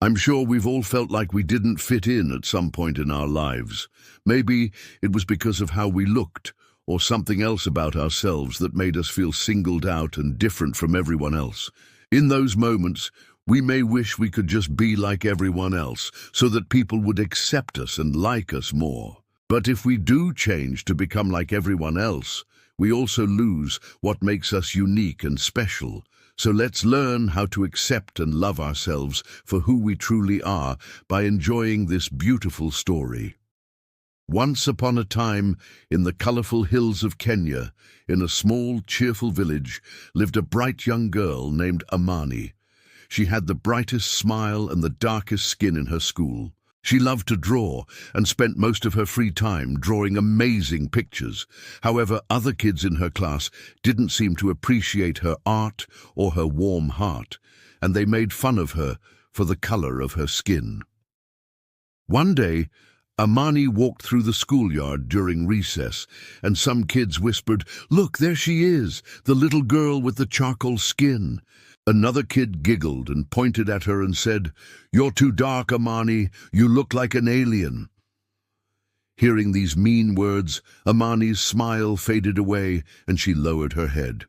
I'm sure we've all felt like we didn't fit in at some point in our lives. Maybe it was because of how we looked, or something else about ourselves that made us feel singled out and different from everyone else. In those moments, we may wish we could just be like everyone else, so that people would accept us and like us more. But if we do change to become like everyone else, we also lose what makes us unique and special. So let's learn how to accept and love ourselves for who we truly are by enjoying this beautiful story. Once upon a time, in the colorful hills of Kenya, in a small, cheerful village, lived a bright young girl named Amani. She had the brightest smile and the darkest skin in her school. She loved to draw and spent most of her free time drawing amazing pictures. However, other kids in her class didn't seem to appreciate her art or her warm heart, and they made fun of her for the color of her skin. One day, Amani walked through the schoolyard during recess, and some kids whispered, "Look, there she is, the little girl with the charcoal skin." Another kid giggled and pointed at her and said, "You're too dark, Amani. You look like an alien." Hearing these mean words, Amani's smile faded away and she lowered her head.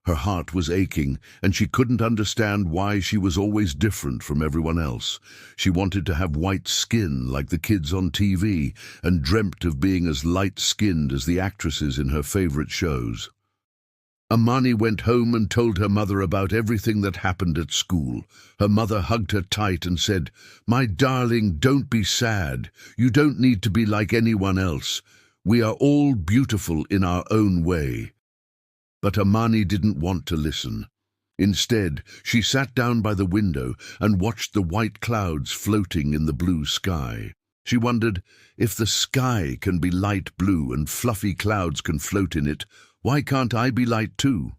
Her heart was aching, and she couldn't understand why she was always different from everyone else. She wanted to have white skin like the kids on TV and dreamt of being as light-skinned as the actresses in her favorite shows. Amani went home and told her mother about everything that happened at school. Her mother hugged her tight and said, "My darling, don't be sad. You don't need to be like anyone else. We are all beautiful in our own way." But Amani didn't want to listen. Instead, she sat down by the window and watched the white clouds floating in the blue sky. She wondered, if the sky can be light blue and fluffy clouds can float in it, why can't I be light too?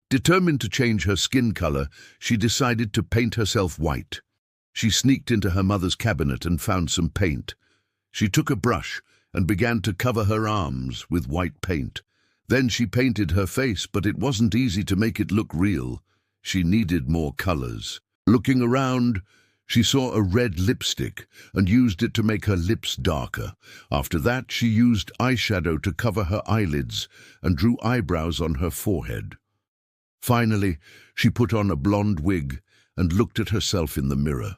Determined to change her skin color, she decided to paint herself white. She sneaked into her mother's cabinet and found some paint. She took a brush and began to cover her arms with white paint. Then she painted her face, but it wasn't easy to make it look real. She needed more colors. Looking around, she saw a red lipstick and used it to make her lips darker. After that, she used eyeshadow to cover her eyelids and drew eyebrows on her forehead. Finally, she put on a blonde wig and looked at herself in the mirror.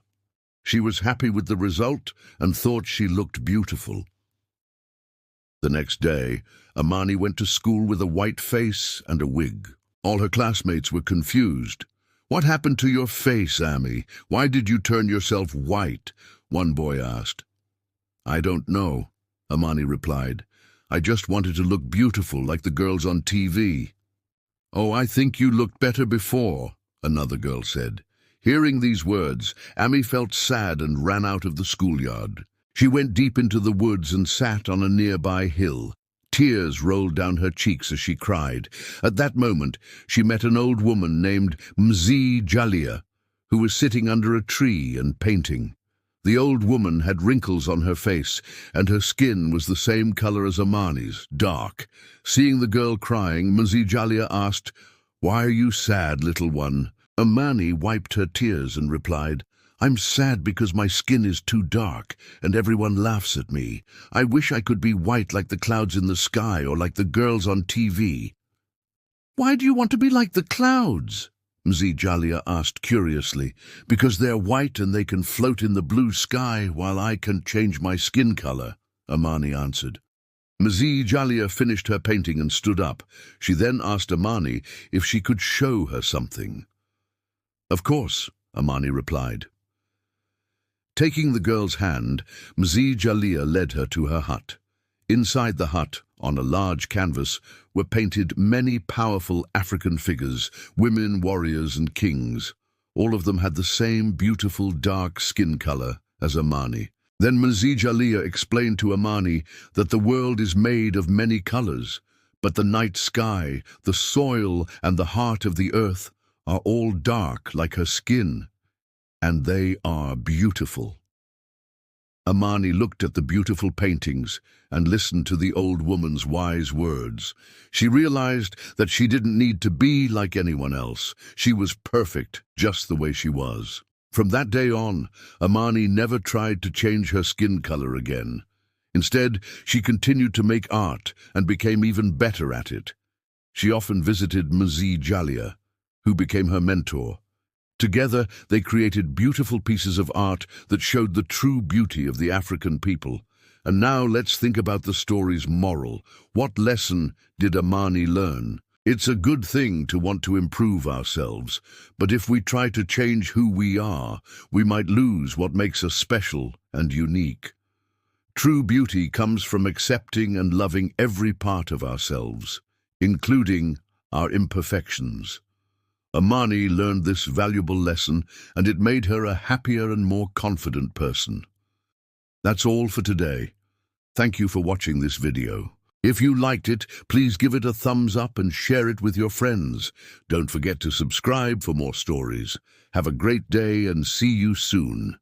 She was happy with the result and thought she looked beautiful. The next day, Amani went to school with a white face and a wig. All her classmates were confused. "What happened to your face, Ami? Why did you turn yourself white?" one boy asked. "I don't know," Amani replied. "I just wanted to look beautiful like the girls on TV." "Oh, I think you looked better before," another girl said. Hearing these words, Ami felt sad and ran out of the schoolyard. She went deep into the woods and sat on a nearby hill. Tears rolled down her cheeks as she cried. At that moment, she met an old woman named Mustwatch, who was sitting under a tree and painting. The old woman had wrinkles on her face, and her skin was the same color as Amani's, dark. Seeing the girl crying, Mustwatch asked, "Why are you sad, little one?" Amani wiped her tears and replied, "I'm sad because my skin is too dark, and everyone laughs at me. I wish I could be white like the clouds in the sky or like the girls on TV." "Why do you want to be like the clouds?" Mustwatch asked curiously. "Because they're white and they can float in the blue sky while I can change my skin color," Amani answered. Mustwatch finished her painting and stood up. She then asked Amani if she could show her something. "Of course," Amani replied. Taking the girl's hand, Mustwatch led her to her hut. Inside the hut, on a large canvas, were painted many powerful African figures, women, warriors, and kings. All of them had the same beautiful dark skin color as Amani. Then Mustwatch explained to Amani that the world is made of many colors, but the night sky, the soil, and the heart of the earth are all dark like her skin. And they are beautiful. Amani looked at the beautiful paintings and listened to the old woman's wise words. She realized that she didn't need to be like anyone else. She was perfect just the way she was. From that day on, Amani never tried to change her skin color again. Instead, she continued to make art and became even better at it. She often visited Mzee Jalia, who became her mentor. Together, they created beautiful pieces of art that showed the true beauty of the African people. And now let's think about the story's moral. What lesson did Amani learn? It's a good thing to want to improve ourselves, but if we try to change who we are, we might lose what makes us special and unique. True beauty comes from accepting and loving every part of ourselves, including our imperfections. Amani learned this valuable lesson, and it made her a happier and more confident person. That's all for today. Thank you for watching this video. If you liked it, please give it a thumbs up and share it with your friends. Don't forget to subscribe for more stories. Have a great day and see you soon.